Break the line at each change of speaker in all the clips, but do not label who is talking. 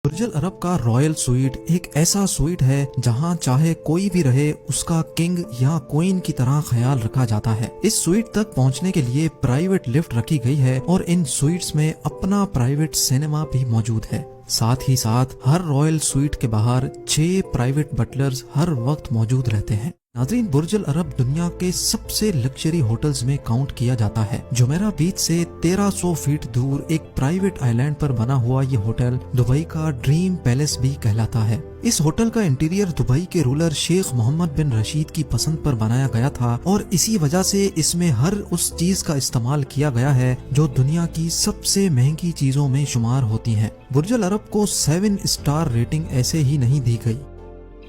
برج العرب کا Royal sweet ایک ایسا سویٹ ہے جہاں چاہے کوئی بھی رہے اس کا کنگ یا کوئن کی طرح خیال رکھا جاتا ہے۔ اس سویٹ تک پہنچنے کے لیے پرائیویٹ لفٹ رکھی گئی ہے اور ان سویٹس میں اپنا پرائیویٹ سینما بھی موجود ہے۔ ساتھ ہی ساتھ ہر رائل سویٹ کے باہر 6 پرائیویٹ بٹلرز ہر وقت موجود رہتے ہیں۔ ناظرین، برج العرب دنیا کے سب سے لگژری ہوٹلز میں کاؤنٹ کیا جاتا ہے۔ جمیرہ بیچ سے 1300 فیٹ دور ایک پرائیویٹ آئی لینڈ پر بنا ہوا یہ ہوٹل دبئی کا ڈریم پیلس بھی کہلاتا ہے۔ اس ہوٹل کا انٹیریئر دبئی کے رولر شیخ محمد بن رشید کی پسند پر بنایا گیا تھا اور اسی وجہ سے اس میں ہر اس چیز کا استعمال کیا گیا ہے جو دنیا کی سب سے مہنگی چیزوں میں شمار ہوتی ہیں۔ برج العرب کو 7 اسٹار ریٹنگ ایسے ہی نہیں دی گئی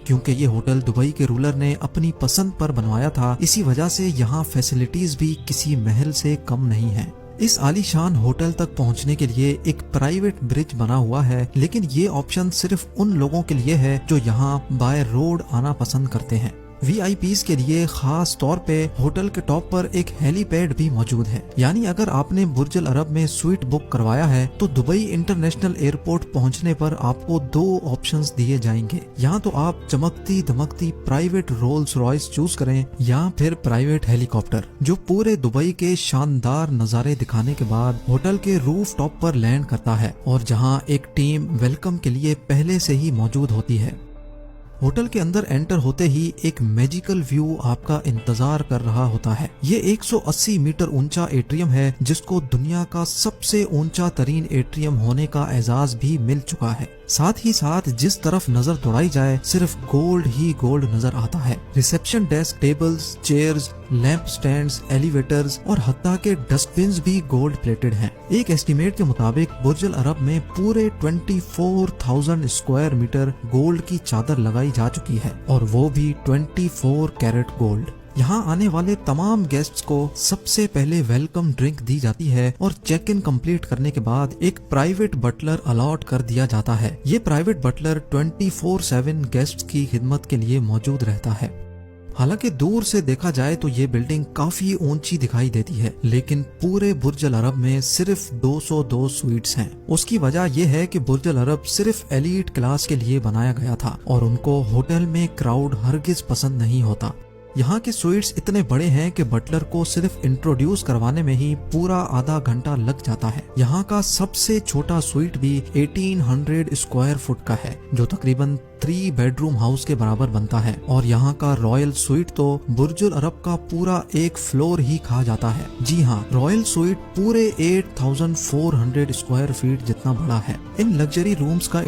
کیونکہ یہ ہوٹل دبئی کے رولر نے اپنی پسند پر بنوایا تھا، اسی وجہ سے یہاں فیسلٹیز بھی کسی محل سے کم نہیں ہیں۔ اس عالی شان ہوٹل تک پہنچنے کے لیے ایک پرائیویٹ برج بنا ہوا ہے، لیکن یہ آپشن صرف ان لوگوں کے لیے ہے جو یہاں بائی روڈ آنا پسند کرتے ہیں۔ وی آئی پیز کے لیے خاص طور پہ ہوٹل کے ٹاپ پر ایک ہیلی پیڈ بھی موجود ہے، یعنی اگر آپ نے برج العرب میں سویٹ بک کروایا ہے تو دبئی انٹرنیشنل ایئرپورٹ پہنچنے پر آپ کو 2 آپشنز دیے جائیں گے۔ یا تو آپ چمکتی دمکتی پرائیویٹ رولز رائس چوز کریں یا پھر پرائیویٹ ہیلی کاپٹر جو پورے دبئی کے شاندار نظارے دکھانے کے بعد ہوٹل کے روف ٹاپ پر لینڈ کرتا ہے اور جہاں ایک ٹیم ویلکم کے لیے پہلے سے ہی موجود ہوتی ہے۔ ہوٹل کے اندر انٹر ہوتے ہی ایک میجیکل ویو آپ کا انتظار کر رہا ہوتا ہے۔ یہ 180 میٹر اونچا ایٹریم ہے جس کو دنیا کا سب سے اونچا ترین ایٹریم ہونے کا اعزاز بھی مل چکا ہے۔ ساتھ ہی ساتھ جس طرف نظر دوڑائی جائے صرف گولڈ ہی گولڈ نظر آتا ہے۔ Reception desk, tables, chairs, lamp stands, elevators اور حتیٰ کہ ڈسٹ بنز بھی گولڈ پلیٹڈ ہیں۔ ایک ایسٹیمیٹ کے مطابق برج العرب میں پورے 24,000 اسکوائر میٹر گولڈ کی چادر لگائی جا چکی ہے اور وہ بھی 24 کیرٹ گولڈ۔ یہاں آنے والے تمام گیسٹس کو سب سے پہلے ویلکم ڈرنک دی جاتی ہے اور چیک ان کمپلیٹ کرنے کے بعد ایک پرائیویٹ بٹلر الاٹ کر دیا جاتا ہے۔ یہ پرائیویٹ بٹلر 24/7 گیسٹس کی خدمت کے لیے موجود رہتا ہے۔ حالانکہ دور سے دیکھا جائے تو یہ بلڈنگ کافی اونچی دکھائی دیتی ہے، لیکن پورے برج العرب میں صرف 202 سویٹس ہیں۔ اس کی وجہ یہ ہے کہ برج العرب صرف ایلیٹ کلاس کے لیے بنایا گیا تھا اور ان کو ہوٹل میں کراؤڈ ہرگز پسند نہیں ہوتا۔ یہاں کے سویٹس اتنے بڑے ہیں کہ بٹلر کو صرف انٹروڈیوس کروانے میں ہی پورا آدھا گھنٹہ لگ جاتا ہے۔ یہاں کا سب سے چھوٹا سویٹ بھی 1800 اسکوائر فٹ کا ہے جو تقریباً 3 بیڈ روم ہاؤس کے برابر بنتا ہے، اور یہاں کا رائل سویٹ تو برج العرب کا پورا ایک فلور ہی کھا جاتا ہے۔ جی ہاں، رائل سویٹ پورے 8400 اسکوائر فیٹ جتنا بڑا ہے۔ ان لگژری رومز کا